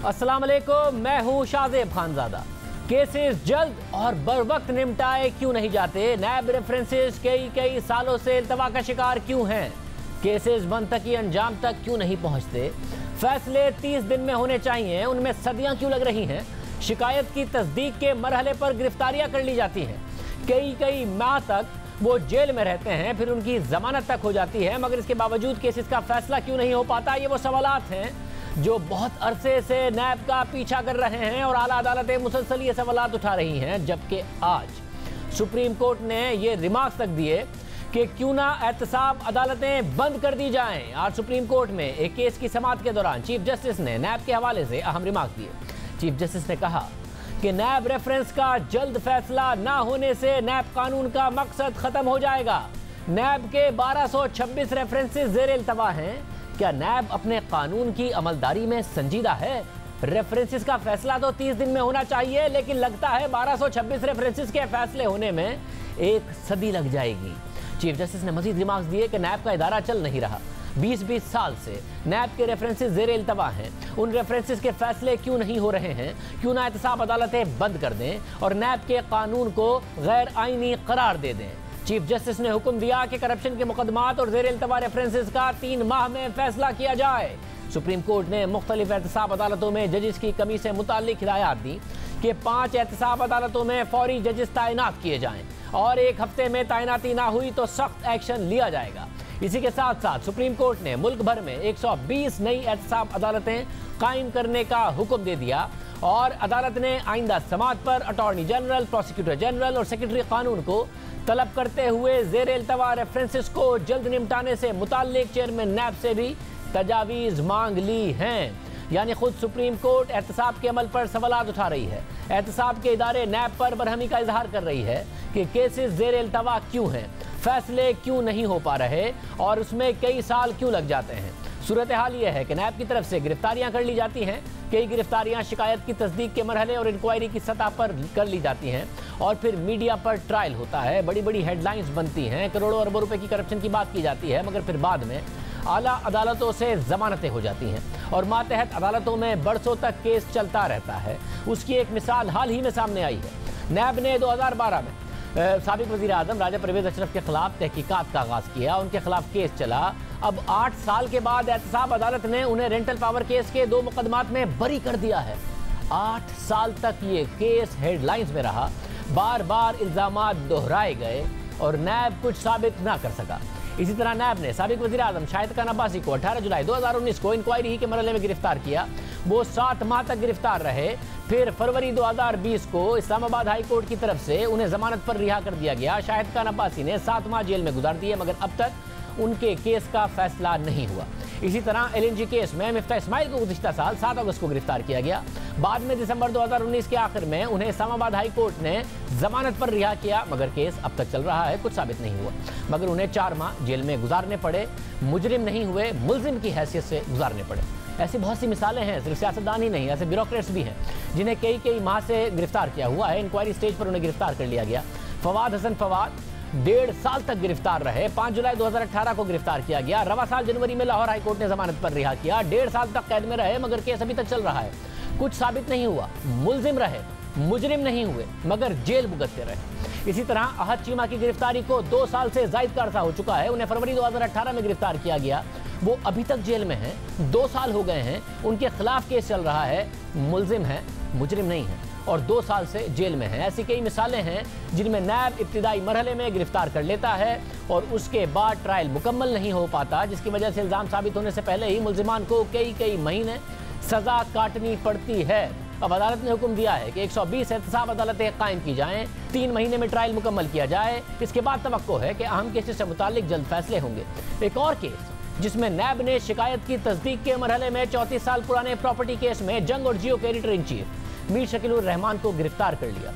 अस्सलाम वालेकुम, मैं हूँ शाहजेब खानजादा। केसेस जल्द और बर वक्त निपटाए क्यों नहीं जाते? नैब रेफरेंसेस कई सालों से इल्तवा का शिकार क्यों हैं? केसेस मंतकी अंजाम तक क्यों नहीं पहुँचते? फैसले 30 दिन में होने चाहिए, उनमें सदियाँ क्यों लग रही हैं? शिकायत की तस्दीक के मरहले पर गिरफ्तारियाँ कर ली जाती हैं, कई माह तक वो जेल में रहते हैं, फिर उनकी जमानत तक हो जाती है, मगर इसके बावजूद केसेस का फैसला क्यों नहीं हो पाता? ये वो सवालात हैं जो बहुत अरसे से नैब का पीछा कर रहे हैं और आला अदालतें मुसलसल ये सवालात उठा रही हैं। जबकि आज सुप्रीम कोर्ट ने ये रिमार्क्स तक दिए कि क्यों ना एहतसाब अदालतें बंद कर दी जाएं। आज सुप्रीम कोर्ट में एक केस की समाअत के दौरान चीफ जस्टिस ने नैब के हवाले से अहम रिमार्क्स दिए। चीफ जस्टिस ने कहा कि नैब रेफरेंस का जल्द फैसला ना होने से नैब कानून का मकसद खत्म हो जाएगा। नैब के 1226 रेफरेंसेस ज़ेर इल्तवा हैं। क्या नैब अपने कानून की अमलदारी में संजीदा है? रेफरेंसेस का फैसला तो 30 दिन में होना चाहिए, लेकिन लगता है 1226 रेफरेंसेस के फैसले होने में एक सदी लग जाएगी। चीफ जस्टिस ने मजीद रिमार्क्स दिए कि नैब का इदारा चल नहीं रहा। 20 साल से नैब के रेफरेंसेस ज़ेर इल्तवा हैं। उन रेफरेंसेस के फैसले क्यों नहीं हो रहे हैं? क्यों ना एहतसाब अदालतें बंद कर दें और नैब के कानून को गैर आईनी करार दे दें? चीफ जस्टिस ने हुक्म दिया कि करप्शन के मुकदमात और ज़ेर इल्तवा रेफरेंसेस का 3 माह में फैसला किया जाए। सुप्रीम कोर्ट ने मुख्तलिफ एहतसाब अदालतों में जजेस की कमी से मुताल्लिक हिदायत दी कि 5 एहतसाब अदालतों में फौरी जजेस तैनात किए जाएं और 1 हफ्ते में तैनाती ना हुई तो सख्त एक्शन लिया जाएगा। इसी के साथ साथ सुप्रीम कोर्ट ने मुल्क भर में 120 नई एहतसाब अदालतें कायम करने का हुक्म दे दिया और अदालत ने आइंदा समाअत पर अटॉर्नी जनरल, प्रोसिक्यूटर जनरल और सेक्रेटरी कानून को तलब करते हुए ज़ेर इल्तवा रेफरेंसेस को जल्द निपटाने से मुताल्लिक चेयरमैन नैब से भी तजावीज़ मांग ली हैं। यानी खुद सुप्रीम कोर्ट एहतसाब के अमल पर सवालात उठा रही है। एहतसाब के इदारे नैब पर बरहमी का इजहार कर रही है कि केसेस ज़ेर इल्तवा क्यों हैं, फैसले क्यों नहीं हो पा रहे और उसमें कई साल क्यों लग जाते हैं। सूरत हाल ये है कि नैब की तरफ से गिरफ्तारियां कर ली जाती हैं। कई गिरफ्तारियां शिकायत की तस्दीक के मरहले और इंक्वायरी की सतह पर कर ली जाती हैं और फिर मीडिया पर ट्रायल होता है, बड़ी हेडलाइंस बनती हैं, करोड़ों अरबों रुपए की करप्शन की बात की जाती है, मगर फिर बाद में आला अदालतों से जमानतें हो जाती हैं और मातहत अदालतों में बरसों तक केस चलता रहता है। उसकी एक मिसाल हाल ही में सामने आई है। नैब ने 2012 में साबिक वज़ीर आज़म राजा परवेज़ अशरफ के खिलाफ तहकीकात का आगाज़ किया, उनके खिलाफ केस चला। अब 8 साल के बाद एहतसाब अदालत ने उन्हें रेंटल पावर केस के 2 मुकदमात में बरी कर दिया है। 8 साल तक ये केस हेडलाइंस में रहा, बार बार इल्ज़ामात दोहराए गए और नैब कुछ साबित ना कर सका। इसी तरह नैब ने साबिक वज़ीर आज़म शाहिद खान अब्बासी को 18 जुलाई 2019 को इंक्वायरी ही के मरहले में गिरफ्तार किया। वो 7 माह तक गिरफ्तार रहे। फिर फरवरी 2020 को इस्लामाबाद हाई कोर्ट की तरफ से उन्हें जमानत पर रिहा कर दिया गया। शाहिद खान अब्बासी ने 7 माह जेल में गुजार दिए, मगर अब तक उनके केस का फैसला नहीं हुआ। इसी तरह LNG केस में मिफ्ता इस्माइल को गुज़िश्ता साल 7 अगस्त को गिरफ्तार किया गया। बाद में दिसंबर 2019 के आखिर में उन्हें इस्लामाबाद हाई कोर्ट ने जमानत पर रिहा किया, मगर केस अब तक चल रहा है, कुछ साबित नहीं हुआ, मगर उन्हें 4 माह जेल में गुजारने पड़े। मुजरिम नहीं हुए, मुल्जिम की हैसियत से गुजारने पड़े। ऐसी बहुत सी मिसालें हैं, सिर्फ सियासतदान ही नहीं, ऐसे ब्यूरोक्रेट्स भी हैं जिन्हें कई माह से गिरफ्तार किया हुआ है। इंक्वायरी स्टेज पर उन्हें गिरफ्तार कर लिया गया। फवाद हसन फवाद 1.5 साल तक गिरफ्तार रहे। 5 जुलाई 2018 को गिरफ्तार किया गया। रवा साल जनवरी में लाहौर हाईकोर्ट ने जमानत पर रिहा किया। 1.5 साल तक कैद में रहे, मगर केस अभी तक चल रहा है, कुछ साबित नहीं हुआ। मुल्जिम रहे, मुजरिम नहीं हुए, मगर जेल भुगतते रहे। इसी तरह अहद चीमा की गिरफ्तारी को 2 साल से जायद का अरसा हो चुका है। उन्हें फरवरी 2018 में गिरफ्तार किया गया। वो अभी तक जेल में हैं, 2 साल हो गए हैं, उनके खिलाफ केस चल रहा है। मुल्जिम है, मुजरिम नहीं है और 2 साल से जेल में हैं। ऐसी कई मिसालें हैं जिनमें नैब इब्तिदाई मरहले में गिरफ्तार कर लेता है और उसके बाद ट्रायल मुकम्मल नहीं हो पाता, जिसकी वजह से इल्ज़ाम साबित होने से पहले ही मुल्जिमान को कई महीने सज़ा काटनी पड़ती है। अब अदालत ने हुक्म दिया है कि 120 एहतसाब अदालतें कायम की जाएं, 3 महीने में ट्रायल मुकम्मल किया जाए। इसके बाद तवक्को है कि अहम केसेस से मुताल्लिक जल्द फैसले होंगे। एक और केस जिसमें नैब ने शिकायत की तस्दीक के मरहले में 34 साल पुराने प्रॉपर्टी केस में जंग और जियो के editor in chief Mir Shakilur Rahman को गिरफ्तार कर लिया।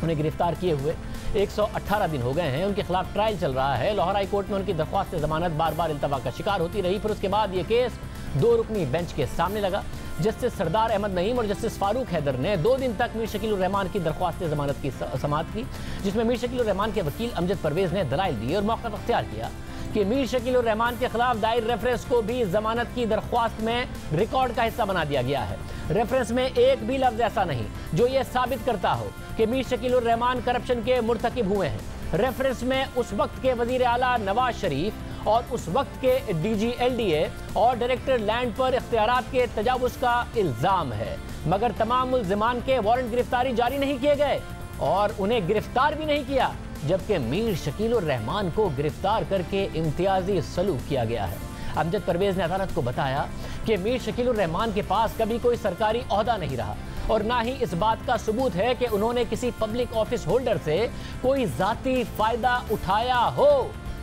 उन्हें गिरफ्तार किए हुए 118 दिन हो गए हैं। उनके खिलाफ ट्रायल चल रहा है। लाहौर हाई कोर्ट में उनकी दरख्वास्त जमानत बार इल्तवा का शिकार होती रही। फिर उसके बाद ये केस 2 रुकनी बेंच के सामने लगा। जस्टिस सरदार अहमद नईम और जस्टिस फारूक हैदर ने 2 दिन तक मीर शकीलुर रहमान की दरख्वास्त जमानत की समाअत की, जिसमें मीर शकीलुर रहमान के वकील अमजद परवेज़ ने दलाइल दिए और मौक़िफ़ अख्तियार किया कि मीर शकील उर रहमान के खिलाफ दायर रेफरेंस को भी जमानत की दरख्वास्त में रिकॉर्ड का हिस्सा बना दिया गया है। रेफरेंस में एक भी लफ्ज ऐसा नहीं जो ये साबित करता हो कि मीर शकील उर रहमान करप्शन के मुर्तकिब हुए हैं। रेफरेंस में उस वक्त के वजीर आला नवाज शरीफ और उस वक्त के DG-LDA और डायरेक्टर लैंड पर इख्तियारात के तजावुज का इल्जाम है, मगर तमाम मुल्जिमान के वारंट गिरफ्तारी जारी नहीं किए गए और उन्हें गिरफ्तार भी नहीं किया, जबकि मीर शकील उर रहमान को गिरफ्तार करके इम्तियाजी सलूक किया गया है। अमजद परवेज ने अदालत को बताया कि मीर शकील उर रहमान के पास कभी कोई सरकारी ओहदा नहीं रहा और ना ही इस बात का सबूत है कि उन्होंने किसी पब्लिक ऑफिस होल्डर से कोई जाती फायदा उठाया हो।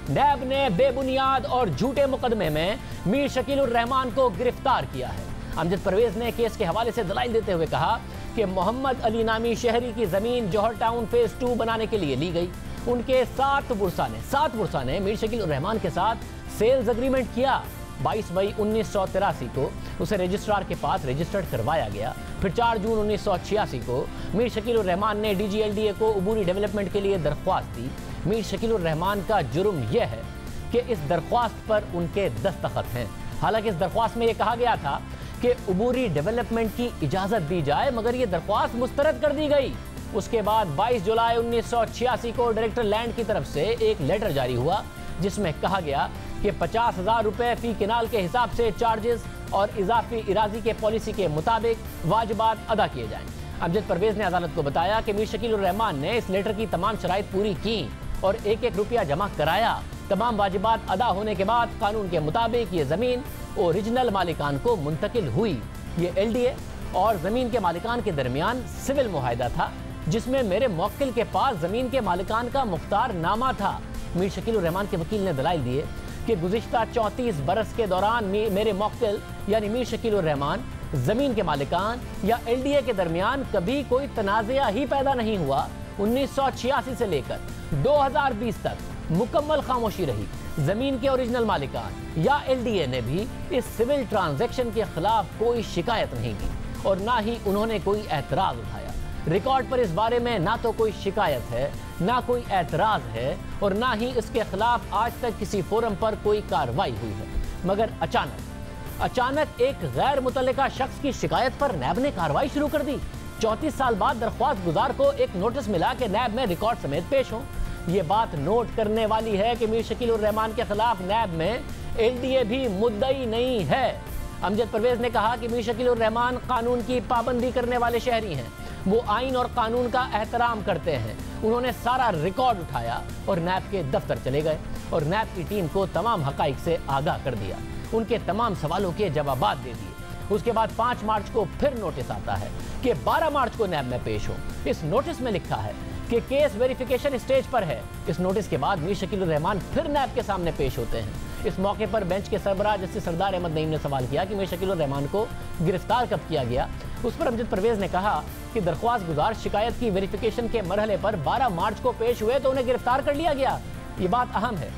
नैब ने बेबुनियाद और झूठे मुकदमे में मीर शकील उर रहमान को गिरफ्तार किया है। अमजद परवेज ने केस के हवाले से दलाइल देते हुए कहा कि मोहम्मद अली नामी शहरी की जमीन जौहर टाउन फेज 2 बनाने के लिए ली गई। उनके 7 बुरसा ने मीर शकील उर रहमान के साथ सेल्स एग्रीमेंट किया। 22 मई 1983 को उसे रजिस्ट्रार के पास रजिस्टर्ड करवाया गया। फिर 4 जून 1986 को मीर शकील उर रहमान ने DG-LDA को अबूरी डेवलपमेंट के लिए दरख्वास्त दी। मीर शकील उर रहमान का जुर्म यह है कि इस दरख्वास्त पर उनके दस्तखत हैं। हालांकि इस दरख्वास्त में यह कहा गया था कि अबूरी डेवलपमेंट की इजाज़त दी जाए, मगर यह दरख्वास्त मुस्तरद कर दी गई। उसके बाद 22 जुलाई 1986 को डायरेक्टर लैंड की तरफ से एक लेटर जारी हुआ जिसमें कहा गया कि 50,000 रुपए फी किनाल के हिसाब से चार्जेस और इजाफी इराजी के पॉलिसी के मुताबिक वाजिबात अदा किए जाएं। अमजद परवेज ने अदालत को बताया कि मीर शकील उर रहमान ने इस लेटर की तमाम शराइत पूरी की और एक एक रुपया जमा कराया। तमाम वाजिबात अदा होने के बाद कानून के मुताबिक ये जमीन ओरिजिनल मालिकान को मुंतकिल हुई। ये LDA और जमीन के मालिकान के दरमियान सिविल मुआहिदा था जिसमें मेरे मौक्किल के पास जमीन के मालिकान का मुख्तार नामा था। मीर शकील उर रहमान के वकील ने दलाइल दिए कि गुज़िश्ता 34 बरस के दौरान मेरे मौक्किल यानी मीर शकील उर रहमान जमीन के मालिकान या LDA के दरमियान कभी कोई तनाज़ा ही पैदा नहीं हुआ। 1986 से लेकर 2020 तक मुकम्मल खामोशी रही। जमीन के ओरिजिनल मालिकान या LDA ने भी इस सिविल ट्रांजैक्शन के खिलाफ कोई शिकायत नहीं की और ना ही उन्होंने कोई एतराज उठाया। रिकॉर्ड पर इस बारे में ना तो कोई शिकायत है, ना कोई एतराज है और ना ही इसके खिलाफ आज तक किसी फोरम पर कोई कार्रवाई हुई है। मगर अचानक एक गैर मुतल्लिका शख्स की शिकायत पर नैब ने कार्रवाई शुरू कर दी। 34 साल बाद दरख्वास्त गुजार को एक नोटिस मिला कि नैब में रिकॉर्ड समेत पेश हो। ये बात नोट करने वाली है कि मीर शकील उर रहमान के खिलाफ नैब में LDA भी मुद्दई नहीं है। अमजद परवेज ने कहा कि मीर शकील उर रहमान कानून की पाबंदी करने वाले शहरी हैं। वो आइन और कानून का एहतराम करते हैं। उन्होंने सारा रिकॉर्ड उठाया और नैब के दफ्तर चले गए और नैब की टीम को तमाम हकाइक से आगाह कर दिया। उनके तमाम सवालों के जवाबात दे दिए। उसके बाद 5 मार्च को फिर नोटिस आता है कि 12 मार्च को नैब में पेश हो। इस नोटिस में लिखा है कि केस वेरिफिकेशन स्टेज पर है। इस नोटिस के बाद मीर शकील उर रहमान फिर नैब के सामने पेश होते हैं। इस मौके पर बेंच के सरबराह जस्टिस सरदार अहमद नईम ने सवाल किया कि मीर शकील उर रहमान को गिरफ्तार कब किया गया। उस पर अमजद परवेज ने कहा कि दरख्वास्त गुजार शिकायत की वेरिफिकेशन के मरहले पर 12 मार्च को पेश हुए तो उन्हें गिरफ्तार कर लिया गया। ये बात अहम है।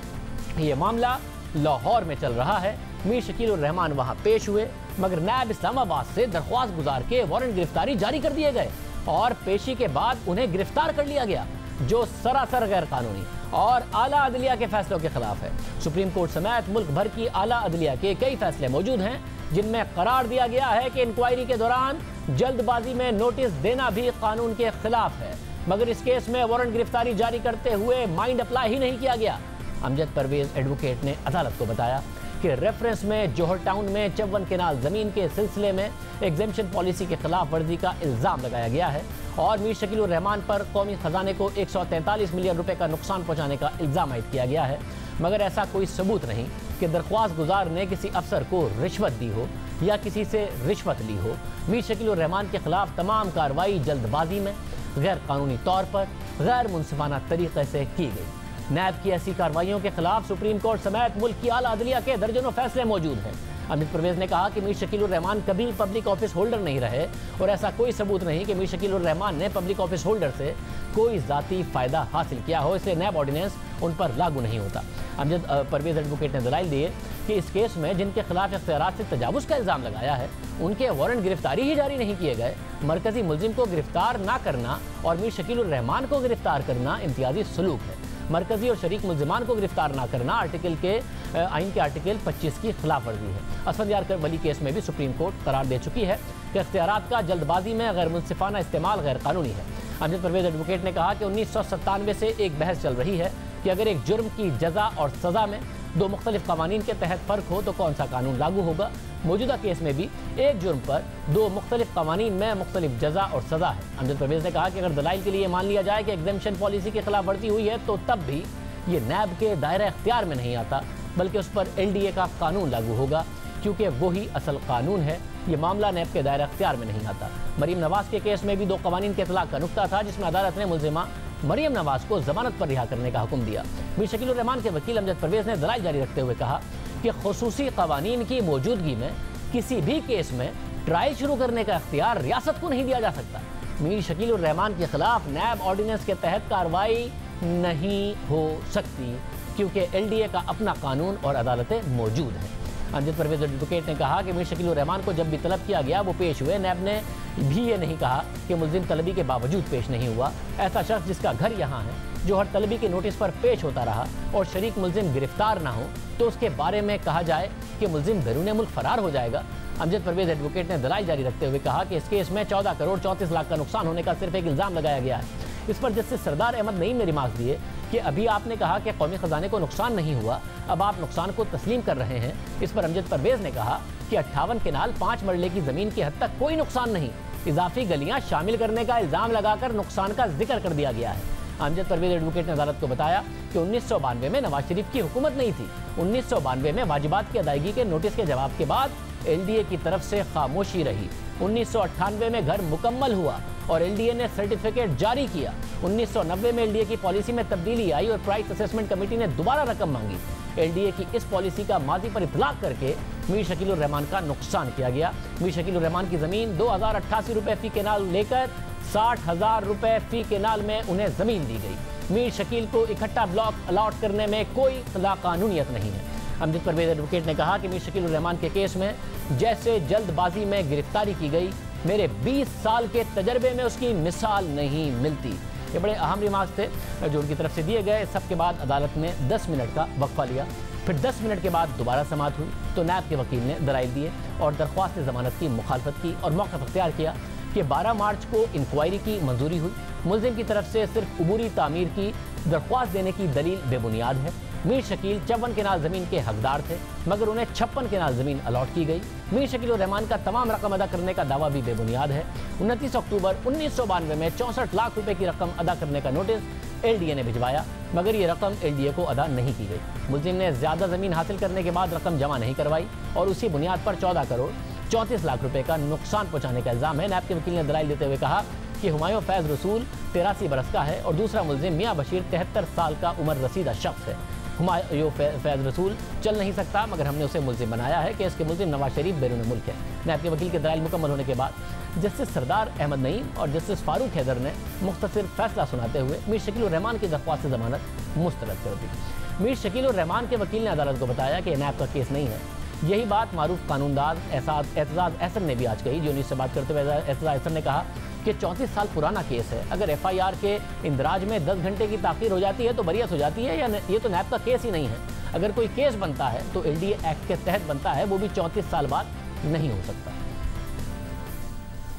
ये मामला लाहौर में चल रहा है। मीर शकील उर रहमान वहां पेश हुए, मगर नैब इस्लामाबाद से दरख्वास्त गुजार के वारंट गिरफ्तारी जारी कर दिए गए और पेशी के बाद उन्हें गिरफ्तार कर लिया गया, जो सरासर गैर कानूनी और आला अदलिया के फैसलों के खिलाफ है। सुप्रीम कोर्ट समेत मुल्क भर की आला अदलिया के कई फैसले मौजूद हैं जिनमें करार दिया गया है कि इंक्वायरी के दौरान जल्दबाजी में नोटिस देना भी कानून के खिलाफ है, मगर इस केस में वारंट गिरफ्तारी जारी करते हुए माइंड अप्लाई ही नहीं किया गया। अमजद परवेज एडवोकेट ने अदालत को बताया कि रेफरेंस में जौहर टाउन में 54 केनाल जमीन के सिलसिले में एग्जेम्पशन पॉलिसी के खिलाफ वर्जी का इल्जाम लगाया गया है और मीर शकील उर रहमान पर कौमी खजाने को 143 मिलियन रुपए का नुकसान पहुंचाने का इल्जाम आयद किया गया है, मगर ऐसा कोई सबूत नहीं कि दरख्वास्त गुजार ने किसी अफसर को रिश्वत दी हो या किसी से रिश्वत ली हो। मीर शकील उर रहमान के खिलाफ तमाम कार्रवाई जल्दबाजी में गैर कानूनी तौर पर गैर मुनसिफाना तरीके से की गई। नैब की ऐसी कार्रवाइयों के खिलाफ सुप्रीम कोर्ट समेत मुल्क की आला अदलिया के दर्जनों फैसले मौजूद हैं। अमजद परवेज ने कहा कि मीर शकील उर रहमान कभी पब्लिक ऑफिस होल्डर नहीं रहे और ऐसा कोई सबूत नहीं कि मीर शकील उर रहमान ने पब्लिक ऑफिस होल्डर से कोई जाती फायदा हासिल किया हो, इसलिए नैब ऑर्डिनेंस उन पर लागू नहीं होता। अमजद परवेज एडवोकेट ने दलाइल दिए कि इस केस में जिनके खिलाफ इख्तियारात से तजावुज़ का इल्ज़ाम लगाया है उनके वारंट गिरफ्तारी ही जारी नहीं किए गए। मरकजी मुलजिम को गिरफ्तार ना करना और मीर शकील उर रहमान को गिरफ्तार करना इम्तियाजी सलूक है। मरकजी और शरीक मुल्जिमान को गिरफ्तार न करना आइन के आर्टिकल 25 की खिलाफ वर्जी है। असफंदियार वली केस में भी सुप्रीम कोर्ट करार दे चुकी है कि इख्तियारात का जल्दबाजी में गैर मुनसिफाना इस्तेमाल गैर कानूनी है। अमजद परवेज एडवोकेट ने कहा कि 1997 से एक बहस चल रही है कि अगर एक जुर्म की जजा और सज़ा में दो मुख्तलिफ कवानीन के तहत फ़र्क हो तो कौन सा कानून लागू होगा। मौजूदा केस में भी एक जुर्म पर दो मुख्तलिफ कवानीन में मुख्तलिफ जजा और सज़ा है। अमजद परवेज ने कहा कि अगर दलाइल के लिए मान लिया जाए कि एग्जेम्पशन पॉलिसी की खिलाफ वर्जी हुई है तो तब भी ये नैब के दायरा इख्तियार में नहीं आता, बल्कि उस पर LDA का कानून लागू होगा, क्योंकि वही असल कानून है। ये मामला नैब के दायरा इख्तियार में नहीं आता। मरीम नवाज के केस में भी दो कवानीन के इतलाक का नुक्ता था, जिसमें अदालत ने मुल्जिमा मरीम नवाज को जमानत पर रिहा करने का हुक्म दिया। मीर शकील उर रहमान के वकील अमजद परवेज ने दलाइल जारी रखते हुए कहा कि खुसूसी कवानीन की मौजूदगी में किसी भी केस में ट्रायल शुरू करने का इख्तियार रियासत को नहीं दिया जा सकता। मीर शकील उर रहमान के खिलाफ नैब ऑर्डिनेंस के तहत कार्रवाई नहीं हो सकती, क्योंकि LDA का अपना कानून और अदालतें मौजूद हैं। अमजद परवेज एडवोकेट ने कहा कि मीर शकील उर रहमान को जब भी तलब किया गया वो पेश हुए। नैब ने भी ये नहीं कहा कि मुल्जिम तलबी के बावजूद पेश नहीं हुआ। ऐसा शख्स जिसका घर यहाँ है, जो हर तलबी के नोटिस पर पेश होता रहा और शरीक मुल्जिम गिरफ्तार ना हो तो उसके बारे में कहा जाए कि मुल्जिम बैरून मुल्क फरार हो जाएगा। अमजद परवेज एडवोकेट ने दलाइल जारी रखते हुए कहा कि इस केस में 14 करोड़ 34 लाख का नुकसान होने का सिर्फ एक इल्ज़ाम लगाया गया है। इस पर जस्टिस सरदार अहमद नईम ने रिमार्क दिए कि अभी आपने कहा कि कौमी खजाने को नुकसान नहीं हुआ, अब आप नुकसान को तस्लीम कर रहे हैं। इस पर अमजद परवेज ने कहा कि 58 केनाल 5 मरले की ज़मीन की हद तक कोई नुकसान नहीं, इजाफी गलियां शामिल करने का इल्ज़ाम लगाकर नुकसान का जिक्र कर दिया गया है। अमजद परवेज एडवोकेट ने अदालत को बताया कि 1992 में नवाज शरीफ की हुकूमत नहीं थी। 1992 में वाजिबात की अदायगी के नोटिस के जवाब के बाद LDA की तरफ से खामोशी रही। 1998 में घर मुकम्मल हुआ और LDA ने सर्टिफिकेट जारी किया। 1990 में LDA की पॉलिसी में तब्दीली आई और प्राइस असेसमेंट कमेटी ने दोबारा रकम मांगी। LDA की इस पॉलिसी का माजी पर इतलाक करके मीर शकील उर रहमान का नुकसान किया गया। मीर शकील उर रहमान की ज़मीन 2088 रुपये फ़ी केनाल लेकर 60,000 रुपये फ़ी केनाल में उन्हें ज़मीन दी गई। मीर शकील को इकट्ठा ब्लॉक अलॉट करने में कोई लाकानूनियत नहीं है। अमजद परवेज एडवोकेट ने कहा कि मीर शकील उर रहमान के केस में जैसे जल्दबाजी में गिरफ्तारी की गई, मेरे 20 साल के तजर्बे में उसकी मिसाल नहीं मिलती। ये बड़े अहम रिमार्क्स थे जो उनकी तरफ से दिए गए। सबके बाद अदालत ने 10 मिनट का वक्फा लिया, फिर 10 मिनट के बाद दोबारा समाअत हुई तो नैब के वकील ने दलाइल दिए और दरख्वास्त ज़मानत की मुखालफत की और मौक़िफ़ अख्तियार किया कि 12 मार्च को इंक्वायरी की मंजूरी हुई। मुल्जिम की तरफ से सिर्फ उबूरी तामीर की दरख्वास्त देने की दलील बेबुनियाद है। मीर शकील 54 केनाल ज़मीन के हकदार थे, मगर उन्हें 56 केनाल ज़मीन अलॉट की गई। मीर शकील उर रहमान का तमाम रकम अदा करने का दावा भी बेबुनियाद है। 29 अक्टूबर 1992 में 64 लाख रुपए की रकम अदा करने का नोटिस LDA ने भिजवाया, मगर ये रकम LDA को अदा नहीं की गई। मुल्जिम ने ज़्यादा ज़मीन हासिल करने के बाद रकम जमा नहीं करवाई और उसी बुनियाद पर 14 करोड़ 34 लाख रुपए का नुकसान पहुँचाने का इल्ज़ाम है। नैब के वकील ने दलाइल देते हुए कहा कि हुमायूं फैज़ रसूल 83 बरस का है और दूसरा मुल्जिम मियाँ बशीर 73 साल का उम्र रसीदा शख्स है। हुमायूं फैज़ रसूल चल नहीं सकता, मगर हमने उसे मुल्जिम बनाया है कि इसके मुल्जिम नवाज शरीफ बैरून मुल्क है। नैब के वकील के दलाइल मुकम्मल होने के बाद जस्टिस सरदार अहमद नईम और जस्टिस फारूक हैदर ने मुख्तसर फैसला सुनाते हुए मीर शकील उर रहमान की दरख्वास्त ज़मानत मुस्तरद कर दी। मीर शकील उर रहमान के वकील ने अदालत को बताया कि नैब का केस नहीं है। यही बात मारूफ कानूनदार एतजाज़ अहसन ने भी आज कही। जो न्यूज़ से बात करते हुए एतजाज़ अहसन ने कहा कि 34 साल पुराना केस है, अगर FIR के इंदराज में 10 घंटे की ताख़ीर हो जाती है तो बरियत हो जाती है, या ये तो नैब का केस ही नहीं है। अगर कोई केस बनता है तो LDA एक्ट के तहत बनता है, वो भी 34 साल बाद नहीं हो सकता।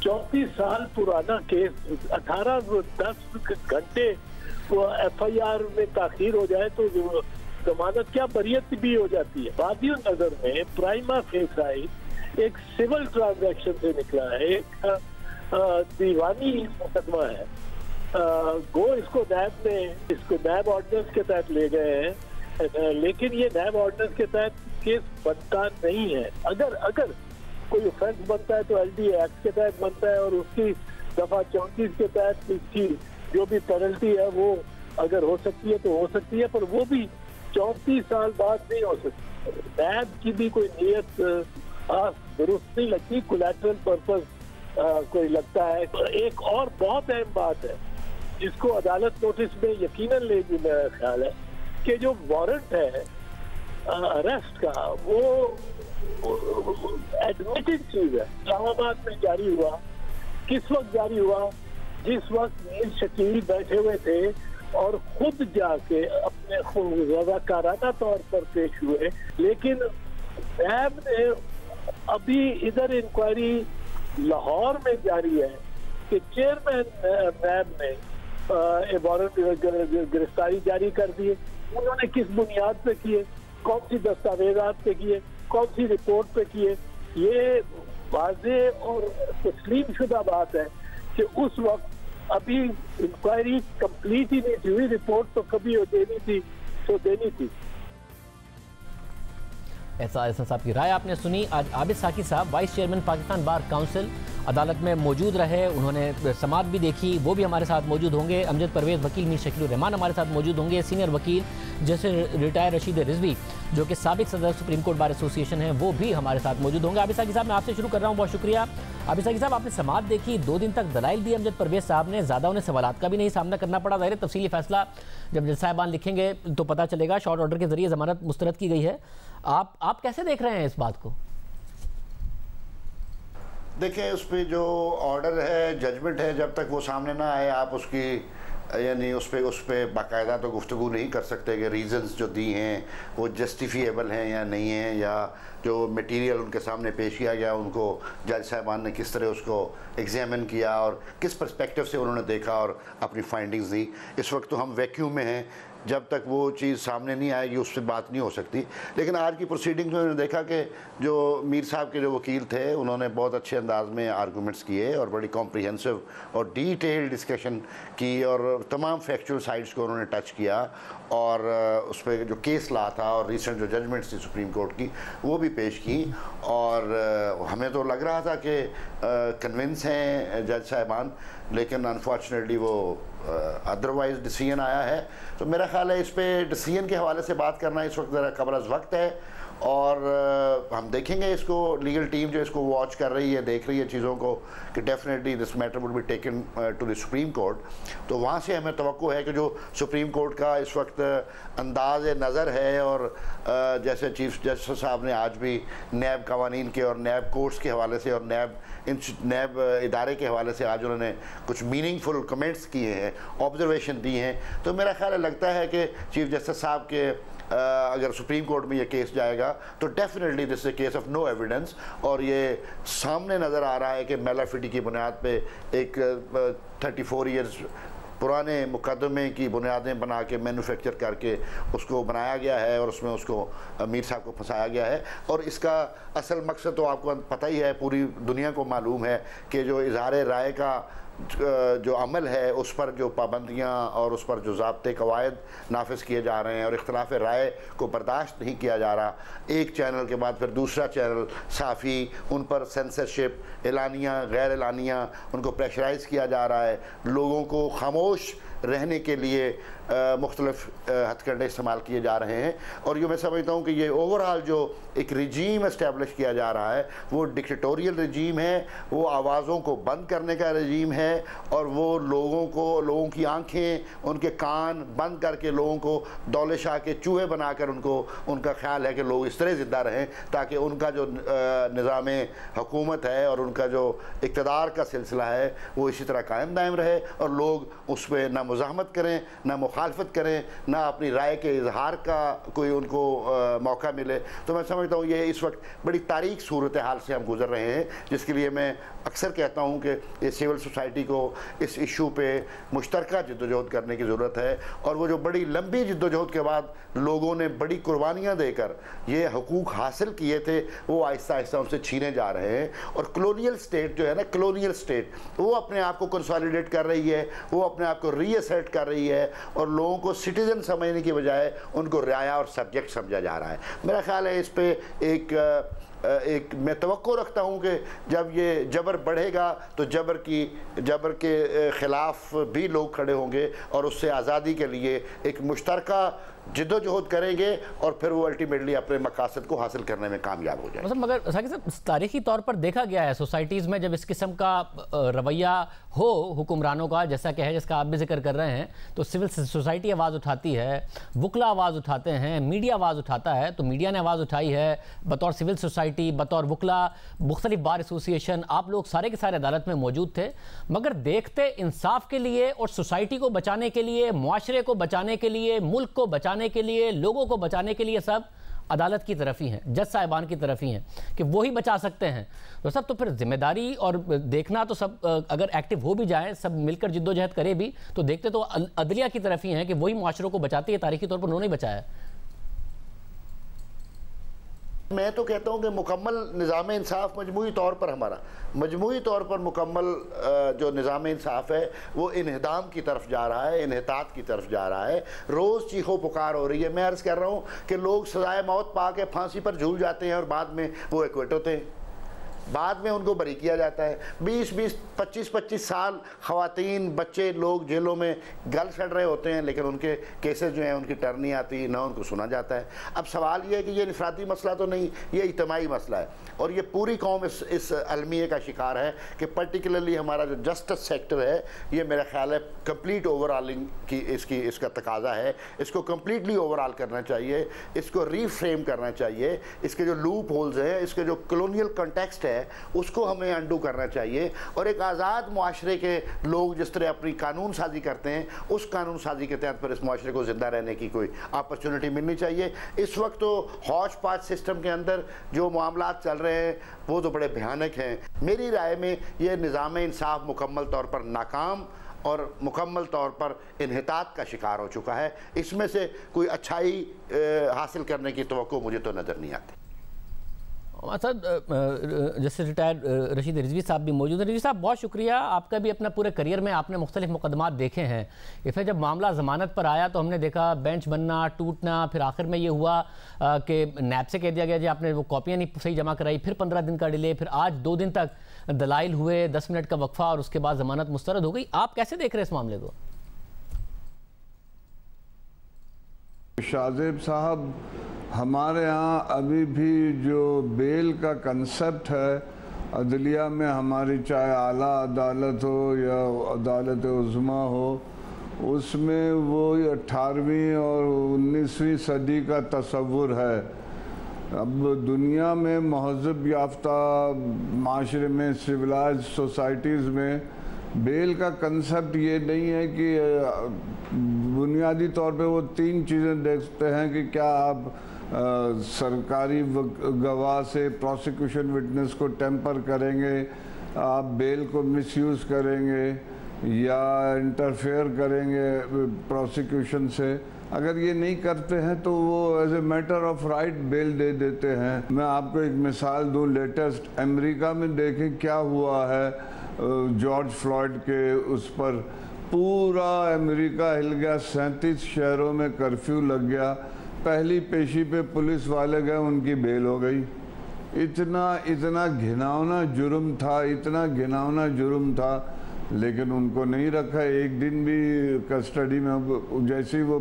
34 साल पुराना केस 10 घंटे FIR में ताख़ीर हो जाए तो जमानत क्या बरियत भी हो जाती है। वादियों नजर में प्राइमा फेसाई एक सिविल ट्रांजैक्शन से निकला है, एक दीवानी मुकदमा है। इसको नैब ऑर्डिनेंस के तहत ले गए हैं, लेकिन ये नैब ऑर्डिनेंस के तहत केस बनता नहीं है। अगर कोई ऑफेंस बनता है तो LDA एक्ट के तहत बनता है और उसकी दफा 34 के तहत इसकी जो भी पेनल्टी है वो अगर हो सकती है तो हो सकती है, पर वो भी 34 साल बाद नहीं हो सकती। नैब की भी कोई नीयत दुरुस्त नहीं लगती, कोलैटरल पर्पस कोई लगता है। एक और बहुत अहम बात है जिसको अदालत नोटिस में यकीनन लेगी, मेरा ख्याल है कि जो वारंट है अरेस्ट का वो एडमिटेड चीज है। इस्लामाबाद में जारी हुआ, किस वक्त जारी हुआ? जिस वक्त मीर शकील बैठे हुए थे और खुद जाके अपने रज़ाकाराना तौर पर पेश हुए। लेकिन नैब ने अभी इधर इंक्वायरी लाहौर में जारी है कि चेयरमैन नैब ने वारंट गिरफ्तारी जारी कर दिए। उन्होंने किस बुनियाद पे किए, कौन सी दस्तावेजात पे किए, कौन सी रिपोर्ट पे किए, ये वाज़े और तस्लीम शुदा बात है कि उस वक्त अभी इंक्वायरी कंप्लीट ही नहीं हुई, रिपोर्ट तो कभी देनी थी तो देनी थी। ऐसा साहब की राय आपने सुनी। आज आबिद साकी साहब vice chairman Pakistan bar council अदालत में मौजूद रहे, उन्होंने समाअत भी देखी, वो भी हमारे साथ मौजूद होंगे। अमजद परवेज़ वकील मीर शकील रहमान हमारे साथ मौजूद होंगे। सीनियर वकील जैसे रिटायर रशीद रिजवी जो कि साबिक सदर सुप्रीम कोर्ट बार एसोसिएशन हैं, वो भी हमारे साथ मौजूद होंगे। आबिद साकी साहब मैं आपसे शुरू कर रहा हूँ, बहुत शुक्रिया। आबिद साकी साहब, आपने समाअत देखी, 2 दिन तक दलाइल दिए अमजद परवेज़ साहब ने, ज़्यादा उन्हें सवालात का भी नहीं सामना करना पड़ा। ज़ाहिर तफसीली फैसला जब जज साहिबान लिखेंगे तो पता चलेगा। शॉर्ट ऑर्डर के जरिए जमानत मुस्तरद की गई है। आप कैसे देख रहे हैं इस बात को? देखिए, उस पर जो ऑर्डर है, जजमेंट है, जब तक वो सामने ना आए आप उसकी यानी उस पर बाकायदा तो गुफ्तगू नहीं कर सकते कि रीज़न्स जो दी हैं वो जस्टिफिएबल हैं या नहीं हैं, या जो मटेरियल उनके सामने पेश किया गया उनको जज साहिबान ने किस तरह उसको एग्जामिन किया और किस पर्सपेक्टिव से उन्होंने देखा और अपनी फाइंडिंग्स दी। इस वक्त तो हम वैक्यूम में हैं, जब तक वो चीज़ सामने नहीं आएगी उस पर बात नहीं हो सकती। लेकिन आज की प्रोसीडिंग में उन्होंने देखा कि जो मीर साहब के जो वकील थे उन्होंने बहुत अच्छे अंदाज में आर्गूमेंट्स किए और बड़ी कॉम्प्रिहेंसिव और डिटेल्ड डिस्कशन की और तमाम फैक्चुअल साइड्स को उन्होंने टच किया और उस पर जो केस ला था और रिसेंट जो जजमेंट्स थी सुप्रीम कोर्ट की वो भी पेश की। और हमें तो लग रहा था कि कन्विंस हैं जज साहिबान, लेकिन अनफॉर्चुनेटली वो अदरवाइज डिसीजन आया है। तो मेरा ख्याल है इस पे डिसीजन के हवाले से बात करना इस वक्त ज़रा कब्र अज़ वक्त है और हम देखेंगे इसको, लीगल टीम जो इसको वॉच कर रही है, देख रही है चीज़ों को कि definitely this matter would be taken to the supreme court. तो वहाँ से हमें तवक्को है कि जो सुप्रीम कोर्ट का इस वक्त अंदाज़ नज़र है और जैसे चीफ जस्टिस साहब ने आज भी नैब कवानीन के और नैब कोर्ट्स के हवाले से और नैब इदारे के हवाले से आज उन्होंने कुछ मीनिंगफुल कमेंट्स किए हैं, ऑब्जर्वेशन दी हैं। तो मेरा ख्याल लगता है कि चीफ जस्टिस साहब के अगर सुप्रीम कोर्ट में ये केस जाएगा तो definitely this is case of no evidence और ये सामने नज़र आ रहा है कि मेलाफिटी की बुनियाद पे एक 34 ईयर्स पुराने मुकदमे की बुनियादें बना के मैन्युफैक्चर करके उसको बनाया गया है और उसमें उसको मीर साहब को फंसाया गया है। और इसका असल मकसद तो आपको पता ही है, पूरी दुनिया को मालूम है कि जो इज़हार राय का जो अमल है उस पर जो पाबंदियाँ और उस पर जो ज़ाब्ते कवायद नाफिज किए जा रहे हैं और इख्तिलाफ राय को बर्दाश्त नहीं किया जा रहा, एक चैनल के बाद फिर दूसरा चैनल साफ़ी, उन पर सेंसरशिप एलानिया गैर एलानिया उनको प्रेशराइज़ किया जा रहा है, लोगों को खामोश रहने के लिए मुख्तलिफ हथकंडे इस्तेमाल किए जा रहे हैं। और ये मैं समझता हूँ कि ये ओवरऑल जो एक रिजीम इस्टेब्लिश किया जा रहा है वो डिक्टेटोरियल रिजीम है, वो आवाज़ों को बंद करने का रिजीम है और वो लोगों की आंखें उनके कान बंद करके लोगों को दौले शाह के चूहे बनाकर उनका ख्याल है कि लोग इस तरह ज़िंदा रहें ताकि उनका जो निज़ाम हुकूमत है और उनका जो इक़्तिदार का सिलसिला है वो इसी तरह कायम दायम रहे और लोग उस पर ना मुज़ाहमत करें, ना मुखालफत करें, ना अपनी राय के इजहार का कोई उनको मौका मिले। तो मैं समझता हूँ ये इस वक्त बड़ी तारीख सूरत हाल से हम गुजर रहे हैं, जिसके लिए मैं अक्सर कहता हूँ कि ये सिविल सोसाइटी को इस इशू पे मुश्तरका जिद्दोजहद करने की ज़रूरत है। और वो जो बड़ी लंबी जिद्दोजहद के बाद लोगों ने बड़ी कुर्बानियाँ देकर ये हकूक़ हासिल किए थे वो आहिस्ता आहिस्ता उनसे छीने जा रहे हैं। और कलोनियल स्टेट जो है ना, कलोनियल स्टेट वो अपने आप को कंसोलिडेट कर रही है, वो अपने आप को रीअसेट कर रही है और लोगों को सिटीजन समझने की बजाय उनको रियाया और सब्जेक्ट समझा जा रहा है। मेरा ख्याल है इस पे एक मैं तवक्को रखता हूँ कि जब ये जबर बढ़ेगा तो जबर के ख़िलाफ़ भी लोग खड़े होंगे और उससे आज़ादी के लिए एक मुश्तरका जिद्दोजहद करेंगे और फिर वो अल्टीमेटली अपने मकासद को हासिल करने में कामयाब हो जाएंगे। मगर साकिब साहब, तारीखी तौर पर देखा गया है सोसाइटीज़ में जब इस किस्म का रवैया हो हुक्मरानों का, जैसा कि है जिसका आप भी जिक्र कर रहे हैं, तो सिविल सोसाइटी आवाज़ उठाती है, वुकला आवाज़ उठाते हैं, मीडिया आवाज़ उठाता है। तो मीडिया ने आवाज़ उठाई है बतौर सिविल सोसाइटी, बतौर वुकला, मुख्तलिफ बार एसोसिएशन, आप लोग सारे के सारे अदालत में मौजूद थे। मगर देखते इंसाफ के लिए और सोसाइटी को बचाने के लिए, मुआशरे को बचाने के लिए, मुल्क को बचाने के लिए, लोगों को बचाने के लिए सब अदालत की तरफ ही हैं, जज साहिबान की तरफ ही हैं कि वो ही बचा सकते हैं। तो सब तो फिर जिम्मेदारी और देखना तो सब अगर एक्टिव हो भी जाए, सब मिलकर जिद्दोजहद करे भी, तो देखते तो अदलिया की तरफ ही हैं कि वही मुआशरों को बचाती है। तारीखी तौर पर उन्होंने बचाया। मैं तो कहता हूँ कि मुकम्मल निज़ाम इंसाफ मजमूई तौर पर हमारा मजमूई तौर पर मुकम्मल जो निज़ाम इंसाफ है वो इन्हदाम की तरफ जा रहा है, इन्हतात की तरफ जा रहा है। रोज़ चीखो पुकार हो रही है। मैं अर्ज़ कर रहा हूँ कि लोग सजाए मौत पा के फांसी पर झूल जाते हैं और बाद में वो एक्विट होते हैं, बाद में उनको बरी किया जाता है। 20-20, 25-25 साल ख़वातीन, बच्चे, लोग जेलों में गल सड़ रहे होते हैं, लेकिन उनके केसेस जो हैं उनकी टर्न नहीं आती, ना उनको सुना जाता है। अब सवाल ये है कि ये इनफरादी मसला तो नहीं, ये इज्तिमाई मसला है और ये पूरी कौम इस अलमिये का शिकार है कि पर्टिकुलरली हमारा जो जस्टिस सेक्टर है, ये मेरा ख्याल है कंप्लीट ओवरऑलिंग की इसका तकाजा है। इसको कम्प्लीटली ओवरऑल करना चाहिए, इसको रीफ्रेम करना चाहिए। इसके जो लूप होल्स हैं, इसके जो कॉलोनियल कॉन्टेक्स्ट है, उसको हमें अंडू करना चाहिए और एक आज़ाद मुआशरे के लोग जिस तरह अपनी कानून साजी करते हैं, उस कानून साजी के तहत पर इस मुआशरे को ज़िंदा रहने की कोई अपॉर्चुनिटी मिलनी चाहिए। इस वक्त तो हौच पाच सिस्टम के अंदर जो मामलात चल रहे हैं वो तो बड़े भयानक हैं। मेरी राय में ये निज़ाम इंसाफ मुकम्मल तौर पर नाकाम और मुकम्मल तौर पर इन्हितात का शिकार हो चुका है। इसमें से कोई अच्छाई हासिल करने की तवक्को मुझे तो नज़र नहीं आती। जैसे रिटायर्ड रशीद रिजवी साहब भी मौजूद हैं। रिजवी साहब, बहुत शुक्रिया। आपका भी अपना पूरे करियर में आपने मुख्तलिफ मुकदमात देखे हैं। इसमें जब मामला ज़मानत पर आया तो हमने देखा बेंच बनना, टूटना, फिर आखिर में ये हुआ कि नैब से कह दिया गया जी आपने वो कॉपियाँ नहीं सही जमा कराई, फिर 15 दिन का डिले, फिर आज 2 दिन तक दलाइल हुए, 10 मिनट का वक्फा और उसके बाद ज़मानत मुस्तरद हो गई। आप कैसे देख रहे हैं इस मामले को? शाहजेब साहब, हमारे यहाँ अभी भी जो बेल का कंसेप्ट है अदलिया में, हमारी चाहे आला अदालत हो या अदालत उज़्मा हो, उसमें वो 18वीं और 19वीं सदी का तसव्वुर है। अब दुनिया में महज़ब याफ्ता माशरे में, सिविलाइज सोसाइटीज़ में बेल का कंसेप्ट ये नहीं है कि बुनियादी तौर पे वो 3 चीज़ें देखते हैं कि क्या आप सरकारी गवाह से प्रोसिक्यूशन विटनेस को टेम्पर करेंगे, आप बेल को मिसयूज़ करेंगे या इंटरफेयर करेंगे प्रोसिक्यूशन से। अगर ये नहीं करते हैं तो वो as a matter of right bail दे देते हैं। मैं आपको एक मिसाल दूं, लेटेस्ट अमेरिका में देखें क्या हुआ है जॉर्ज फ्लॉयड के उस पर पूरा अमेरिका हिल गया। 37 शहरों में कर्फ्यू लग गया। पहली पेशी पे पुलिस वाले गए, उनकी बेल हो गई। इतना घिनौना जुर्म था, इतना घिनौना जुर्म था, लेकिन उनको नहीं रखा एक दिन भी कस्टडी में। जैसे ही वो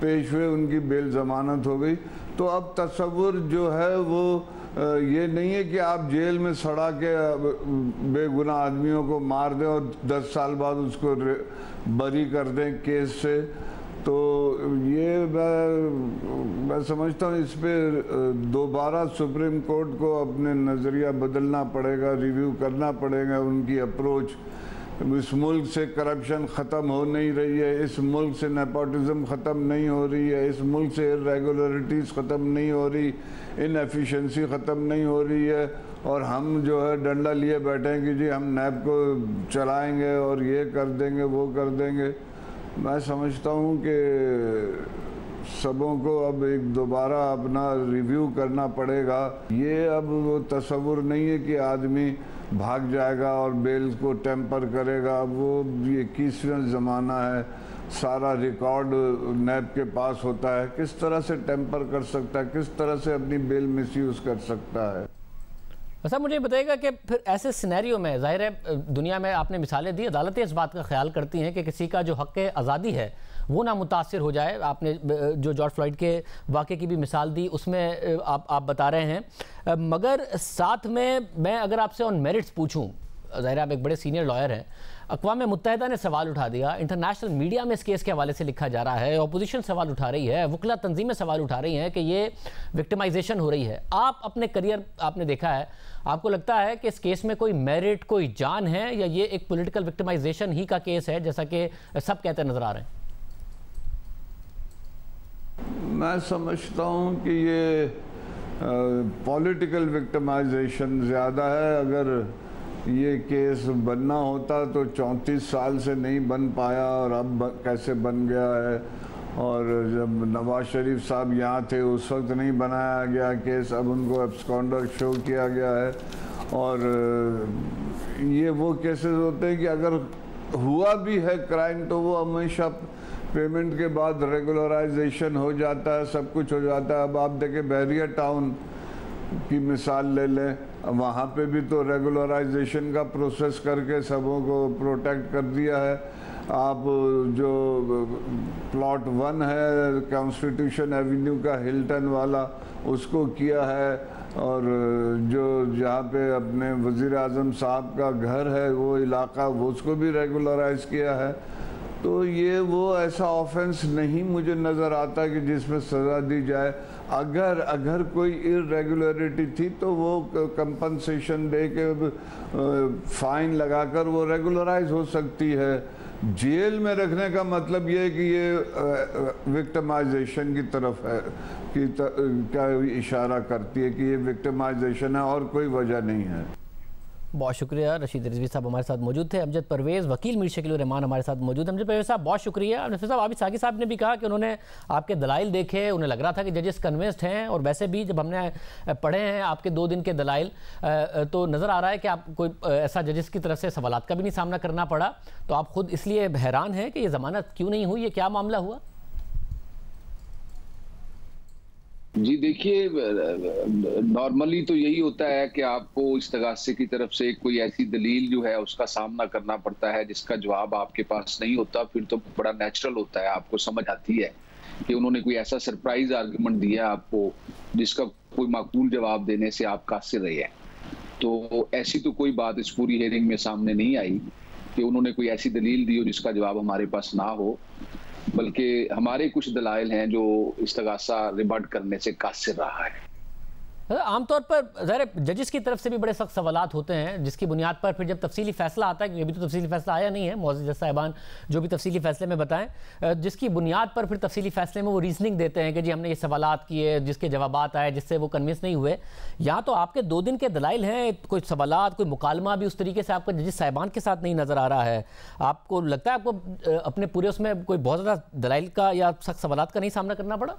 पेश हुए उनकी बेल ज़मानत हो गई। तो अब तसव्वुर जो है वो ये नहीं है कि आप जेल में सड़ा के बेगुनाह आदमियों को मार दें और 10 साल बाद उसको बरी कर दें केस से। तो ये मैं समझता हूँ इस पर दोबारा सुप्रीम कोर्ट को अपने नज़रिया बदलना पड़ेगा, रिव्यू करना पड़ेगा उनकी अप्रोच। इस मुल्क से करप्शन ख़त्म हो नहीं रही है, इस मुल्क से नेपोटिज़म ख़त्म नहीं हो रही है, इस मुल्क से इरेगुलरिटीज़ ख़त्म नहीं हो रही, इनएफिशिएंसी ख़त्म नहीं हो रही है, और हम जो है डंडा लिए बैठे हैं कि जी हम नैब को चलाएंगे और ये कर देंगे वो कर देंगे। मैं समझता हूँ कि सबों को अब एक दोबारा अपना रिव्यू करना पड़ेगा। ये अब वो तसव्वुर नहीं है कि आदमी भाग जाएगा और बेल को टेम्पर करेगा। वो 21वां ज़माना है, सारा रिकॉर्ड नैब के पास होता है। किस तरह से टेम्पर कर सकता है, किस तरह से अपनी बेल मिसयूज़ कर सकता है। अच्छा, मुझे बताइएगा कि फिर ऐसे सिनेरियो में जाहिर है दुनिया में आपने मिसालें दी, अदालतें इस बात का ख्याल करती हैं कि किसी का जो हक़ आज़ादी है वो ना मुतासिर हो जाए। आपने जो जॉर्ज फ्लॉयड के वाक़े की भी मिसाल दी, उसमें आप बता रहे हैं, मगर साथ में मैं अगर आपसे ऑन मेरिट्स पूछूं, ज़ाहिर आप एक बड़े सीनियर लॉयर हैं, अक़वाम मुत्तहिदा ने सवाल उठा दिया, इंटरनेशनल मीडिया में इस केस के हवाले से लिखा जा रहा है, अपोजिशन सवाल उठा रही है, वकला तंजीमें सवाल उठा रही हैं कि ये विक्टिमाइजेशन हो रही है। आप अपने करियर आपने देखा है, आपको लगता है कि इस केस में कोई मेरिट, कोई जान है, या ये एक पॉलिटिकल विक्टिमाइजेशन ही का केस है जैसा कि सब कहते नजर आ रहे हैं? मैं समझता हूँ कि ये पॉलिटिकल विक्टिमाइजेशन ज़्यादा है। अगर ये केस बनना होता तो 34 साल से नहीं बन पाया, और अब कैसे बन गया है। और जब नवाज शरीफ साहब यहाँ थे उस वक्त नहीं बनाया गया केस, अब उनको एब्सकॉन्डर शो किया गया है। और ये वो केसेस होते हैं कि अगर हुआ भी है क्राइम तो वो हमेशा पेमेंट के बाद रेगुलराइजेशन हो जाता है, सब कुछ हो जाता है। अब आप देखें बहरिया टाउन की मिसाल ले लें, वहाँ पे भी तो रेगुलराइजेशन का प्रोसेस करके सबों को प्रोटेक्ट कर दिया है। आप जो प्लॉट 1 है कॉन्स्टिट्यूशन एवेन्यू का हिल्टन वाला, उसको किया है। और जो जहाँ पे अपने वज़ीर आज़म साहब का घर है वो इलाका, वो उसको भी रेगुलराइज किया है। तो ये वो ऐसा ऑफेंस नहीं मुझे नज़र आता कि जिसमें सज़ा दी जाए। अगर कोई इरेगुलरिटी थी तो वो कंपनसेशन दे के फाइन लगाकर वो रेगुलराइज हो सकती है। जेल में रखने का मतलब ये है कि ये विक्टिमाइजेशन की तरफ है क्या इशारा करती है कि ये विक्टिमाइजेशन है और कोई वजह नहीं है। बहुत शुक्रिया। रशीद रिजवी साहब हमारे साथ मौजूद थे। अमजद परवेज़, वकील मीर शकील रहमान हमारे साथ मौजूद है। अमजद परवेज़ साहब बहुत शुक्रिया। नफीस साहब, आबिद साकी साहब ने भी कहा कि उन्होंने आपके दलाइल देखे, उन्हें लग रहा था कि जजेस कन्विंस्ड हैं, और वैसे भी जब हमने पढ़े हैं आपके 2 दिन के दलाइल तो नज़र आ रहा है कि आप कोई ऐसा जजेस की तरफ से सवालात का भी नहीं सामना करना पड़ा। तो आप खुद इसलिए हैरान हैं कि ये ज़मानत क्यों नहीं हुई, ये क्या मामला हुआ? जी देखिए, नॉर्मली तो यही होता है कि आपको इस्तगासे की तरफ से कोई ऐसी दलील जो है उसका सामना करना पड़ता है जिसका जवाब आपके पास नहीं होता। फिर तो बड़ा नेचुरल होता है, आपको समझ आती है कि उन्होंने कोई ऐसा सरप्राइज आर्गुमेंट दिया आपको जिसका कोई माकूल जवाब देने से आप कासिर रहे हैं। तो ऐसी तो कोई बात इस पूरी हियरिंग में सामने नहीं आई कि उन्होंने कोई ऐसी दलील दी हो जिसका जवाब हमारे पास ना हो, बल्कि हमारे कुछ दलाइल हैं जो इस्तगासा रिबट करने से कासिर रहा है। आमतौर पर ज़ाहिर जजेस की तरफ से भी बड़े सख्त सवालात होते हैं जिसकी बुनियाद पर फिर जब तफसीली फैसला आता है, अभी तो तफसीली फैसला आया नहीं है, मौजूद जज साहिबान जो भी तफसीली फैसले में बताएं, जिसकी बुनियाद पर फिर तफसीली फैसले में वो रीजनिंग देते हैं कि जी हमने ये सवालात किए जिसके जवाबात आए जिससे वो कन्विंस नहीं हुए। यहाँ तो आपके 2 दिन के दलाइल हैं, कोई सवालात, कोई मुकालमा भी उस तरीके से आपका जजेस साहिबान के साथ नहीं नज़र आ रहा है। आपको लगता है आपको अपने पूरे उसमें कोई बहुत ज़्यादा दलाइल का या सख्त सवालात का नहीं सामना करना पड़ा?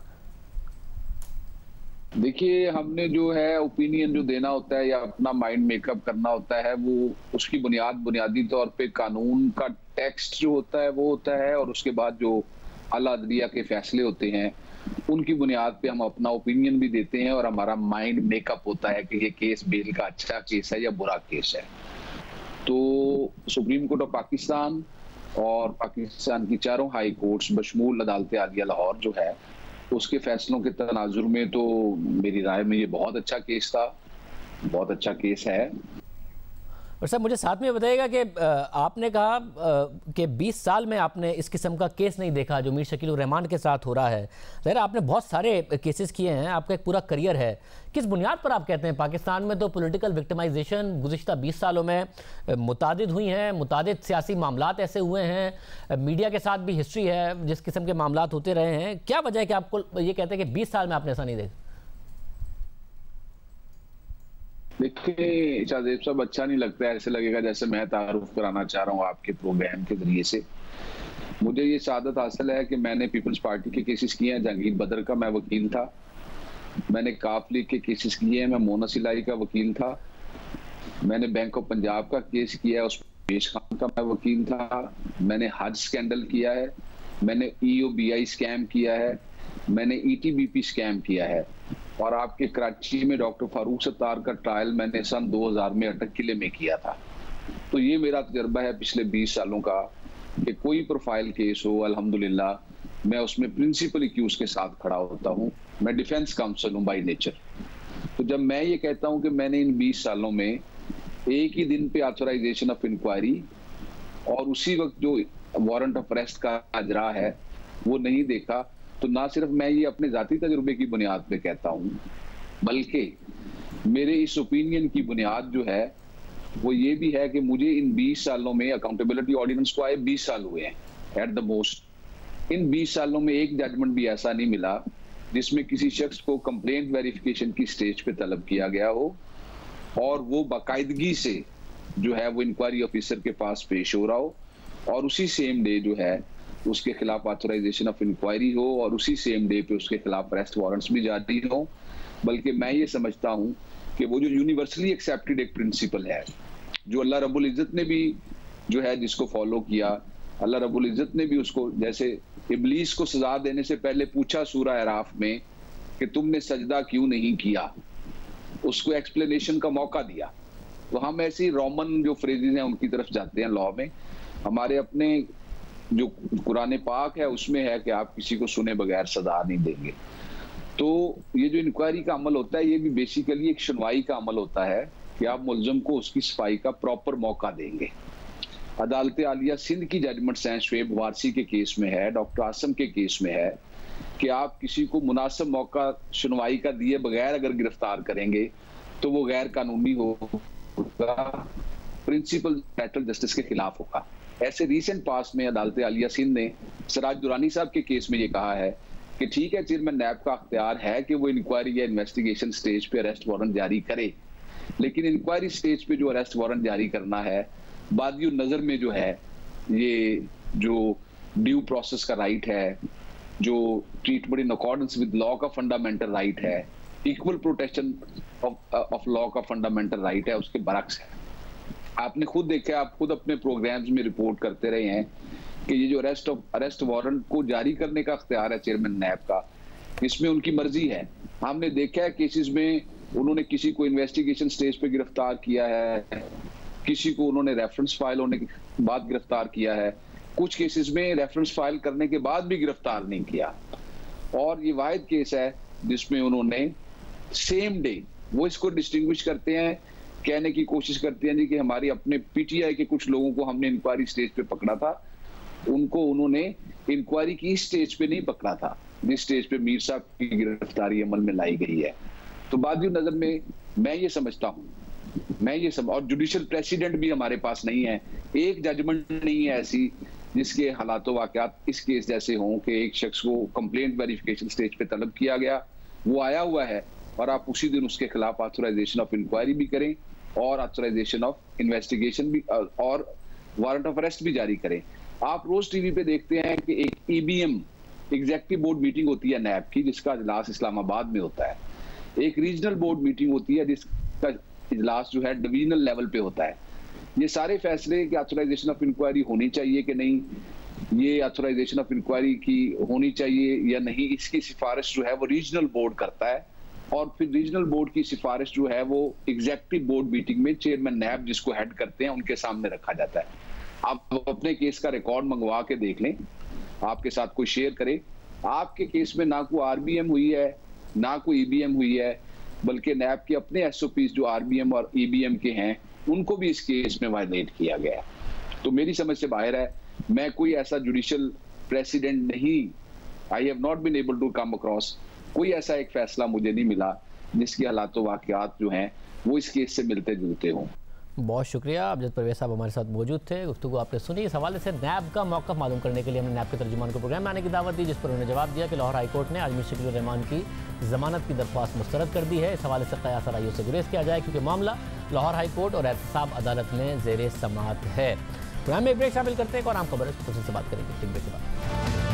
देखिए, हमने जो है ओपिनियन जो देना होता है या अपना माइंड मेकअप करना होता है, वो उसकी बुनियादी तौर पे कानून का टेक्स्ट जो होता है वो होता है, और उसके बाद जो आला अदलिया के फैसले होते हैं उनकी बुनियाद पे हम अपना ओपिनियन भी देते हैं, और हमारा माइंड मेकअप होता है कि ये केस बेल का अच्छा केस है या बुरा केस है। तो सुप्रीम कोर्ट ऑफ पाकिस्तान और पाकिस्तान की 4 हाई कोर्ट्स बशमूल अदालत आलिया लाहौर जो है उसके फैसलों के तनाजुर में तो मेरी राय में ये बहुत अच्छा केस था, बहुत अच्छा केस है। और सर मुझे साथ में बताइएगा कि आपने कहा कि 20 साल में आपने इस किस्म का केस नहीं देखा जो मीर शकील रहमान के साथ हो रहा है। ज़ाहिर आपने बहुत सारे केसेस किए हैं, आपका एक पूरा करियर है। किस बुनियाद पर आप कहते हैं पाकिस्तान में तो पॉलिटिकल विक्टिमाइजेशन गुज़िश्ता 20 सालों में मुतादिद हुई हैं, मुतादिद सियासी मामलात ऐसे हुए हैं, मीडिया के साथ भी हिस्ट्री है जिस किस्म के मामलात होते रहे हैं। क्या वजह है कि आपको ये कहते हैं कि 20 साल में आपने ऐसा नहीं देखा? देखिए शाहजेब साहब, अच्छा नहीं लगता है, ऐसे लगेगा जैसे मैं तारुफ कराना चाह रहा हूँ आपके प्रोग्राम के जरिए से। मुझे ये सादत हासिल है कि मैंने पीपल्स पार्टी के केसेस किए हैं, जहांगीर बदर का मैं वकील था, मैंने काफ लीग के केसेस किए हैं, मैं मोना सिलाई का वकील था, मैंने बैंक ऑफ पंजाब का केस किया है, उस पेश खान का मैं वकील था, मैंने हज स्कैंडल किया है, मैंने EOBI स्कैम किया है, मैंने ETBP स्कैम किया है, और आपके कराची में डॉक्टर फारूक सत्तार का ट्रायल मैंने सन 2000 में अटक किले में किया था। तो ये मेरा तजर्बा है पिछले 20 सालों का कि कोई प्रोफाइल केस हो, अल्हम्दुलिल्लाह मैं उसमें प्रिंसिपल एक्यूज के साथ खड़ा होता हूं। मैं डिफेंस काउंसिल हूं बाय नेचर। तो जब मैं ये कहता हूं कि मैंने इन 20 सालों में एक ही दिन पे ऑथराइजेशन ऑफ इंक्वायरी और उसी वक्त जो वारंट ऑफ अरेस्ट का अजरा है वो नहीं देखा, तो ना सिर्फ मैं ये अपने जाती तजुर्बे की बुनियाद पे कहता हूं, बल्कि मेरे इस ओपिनियन की बुनियाद जो है वो ये भी है कि मुझे इन 20 सालों में अकाउंटेबिलिटी ऑर्डिनेंस को आए 20 साल हुए हैं एट द मोस्ट। इन 20 सालों में एक जजमेंट भी ऐसा नहीं मिला जिसमें किसी शख्स को कंप्लेंट वेरिफिकेशन की स्टेज पे तलब किया गया हो और वो बाकायदगी से जो है वो इंक्वायरी ऑफिसर के पास पेश हो रहा हो और उसी सेम डे जो है उसके खिलाफ ऑथराइजेशन ऑफ इंक्वायरी हो और उसी सेम डे पे उसके खिलाफ अरेस्ट वारंट्स भी जारी हो। बल्कि मैं ये समझता हूं कि वो जो यूनिवर्सली एक्सेप्टेड एक प्रिंसिपल है, जो अल्लाह रब्बुल इज्जत ने भी जो है जिसको फॉलो किया, अल्लाह रब्बुल इज्जत ने भी उसको, जैसे इब्लीस को सजा देने से पहले पूछा सूरह अराफ में कि तुमने सजदा क्यों नहीं किया, उसको एक्सप्लेनेशन का मौका दिया। तो हम ऐसी रोमन जो फ्रेजेस हैं उनकी तरफ जाते हैं लॉ में। हमारे अपने जो कुरान पाक है उसमें है कि आप किसी को सुने बगैर सजा नहीं देंगे। तो ये जो इंक्वायरी का अमल होता है ये भी बेसिकली एक सुनवाई का अमल होता है कि आप मुलजम को उसकी सफाई का प्रॉपर मौका देंगे। अदालत आलिया सिंध की जजमेंट्स हैं, शुएब वारसी के केस में है, डॉक्टर आसम के केस में है कि आप किसी को मुनासिब मौका सुनवाई का दिए बगैर अगर गिरफ्तार करेंगे तो वो गैर कानूनी होगा, प्रिंसिपल मैटर जस्टिस के खिलाफ होगा। ऐसे रिसेंट पास में अदालत आलिया सिंध ने सिराज दुरानी साहब के केस में ये कहा है कि ठीक है चेयरमैन नैब का अख्तियार है कि वो इंक्वायरी या इन्वेस्टिगेशन स्टेज पे अरेस्ट वारंट जारी करे, लेकिन इंक्वायरी स्टेज पे जो अरेस्ट वारंट जारी करना है बादियो नजर में जो है ये जो ड्यू प्रोसेस का राइट है, जो treatment in accordance with law का फंडामेंटल राइट है, इक्वल प्रोटेक्शन ऑफ लॉ का फंडामेंटल राइट है, उसके बरक्स है। आपने खुद देखा, आप खुद अपने प्रोग्राम्स में रिपोर्ट करते रहे हैं कि ये जो अरेस्ट वारंट को जारी करने का अख्तियार है चेयरमैन नैब का, इसमें उनकी मर्जी है। हमने देखा है केसेस में उन्होंने किसी को इन्वेस्टिगेशन स्टेज पे गिरफ्तार किया है, किसी को उन्होंने रेफरेंस फाइल होने के बाद गिरफ्तार किया है, कुछ केसेस में रेफरेंस फाइल करने के बाद भी गिरफ्तार नहीं किया। और ये वाहिद केस है जिसमें उन्होंने सेम डे, वो इसको डिस्टिंग्विश करते हैं, कहने की कोशिश करते हैं जी कि हमारे अपने पीटीआई के कुछ लोगों को हमने इंक्वायरी स्टेज पे पकड़ा था, उनको उन्होंने इंक्वायरी की स्टेज पे नहीं पकड़ा था जिस स्टेज पे मीर साहब की गिरफ्तारी अमल में लाई गई है। तो बादियों नजर में मैं ये समझता हूँ, और जुडिशियल प्रेसिडेंट भी हमारे पास नहीं है, एक जजमेंट नहीं है ऐसी जिसके हालातों वाकयात इस केस जैसे हों कि एक शख्स को कंप्लेंट वेरिफिकेशन स्टेज पे तलब किया गया, वो आया हुआ है और आप उसी दिन उसके खिलाफ ऑथराइजेशन ऑफ इंक्वायरी भी करें और ऑथराइजेशन ऑफ इन्वेस्टिगेशन भी और वारंट ऑफ अरेस्ट भी जारी करें। आप रोज टीवी पे देखते हैं कि एक ईबीएम एग्जीक्यूटिव बोर्ड मीटिंग होती है नैब की जिसका इजलास इस्लामाबाद में होता है, एक रीजनल बोर्ड मीटिंग होती है जिसका इजलास जो है डिवीजनल लेवल पे होता है। ये सारे फैसले कि ऑथराइजेशन ऑफ इंक्वायरी होनी चाहिए कि नहीं, ये ऑथराइजेशन ऑफ इंक्वायरी की होनी चाहिए या नहीं, इसकी सिफारिश जो है वो रीजनल बोर्ड करता है और फिर रीजनल बोर्ड की सिफारिश जो है वो एग्जीक्यूटिव बोर्ड मीटिंग में चेयरमैन नैब जिसको हेड करते हैं उनके सामने रखा जाता है। आप अपने केस का रिकॉर्ड मंगवा के देख लें, आपके साथ कोई शेयर करे, आपके केस में ना कोई आरबीएम हुई है ना कोई ईबीएम हुई है, बल्कि नैब के अपने एसओपीज जो आरबीएम और ईबीएम के हैं उनको भी इस केस में वायलेट किया गया है। तो मेरी समझ से बाहर है, मैं कोई ऐसा जुडिशियल प्रेसिडेंट नहीं, I have not been able to come across, कोई ऐसा एक फैसला मुझे नहीं मिला जिसके हालात वाकयात जो हैं वो इस केस से मिलते जुलते हों। बहुत शुक्रिया, अमजद परवेज साहब हमारे साथ मौजूद थे, गुफ्तगू आपने सुनी। इस हवाले से नैब का मौक़िफ़ मालूम करने के लिए हमने नैब के तर्जुमान को प्रोग्राम में आने की दावत दी, जिस पर उन्होंने जवाब दिया कि लाहौर हाई कोर्ट ने आजमी शकील रहमान की जमानत की दरख्वास्त मुस्तरद कर दी है। इस हवाले से क़यास आराइयों से गुरेज किया जाए क्योंकि मामला लाहौर हाई कोर्ट और एहतसाब अदालत में ज़ेर समाअत है। प्रोग्राम में एक ब्रेक शामिल करते हैं और आम खबर से बात करेंगे। ब्रेक के बाद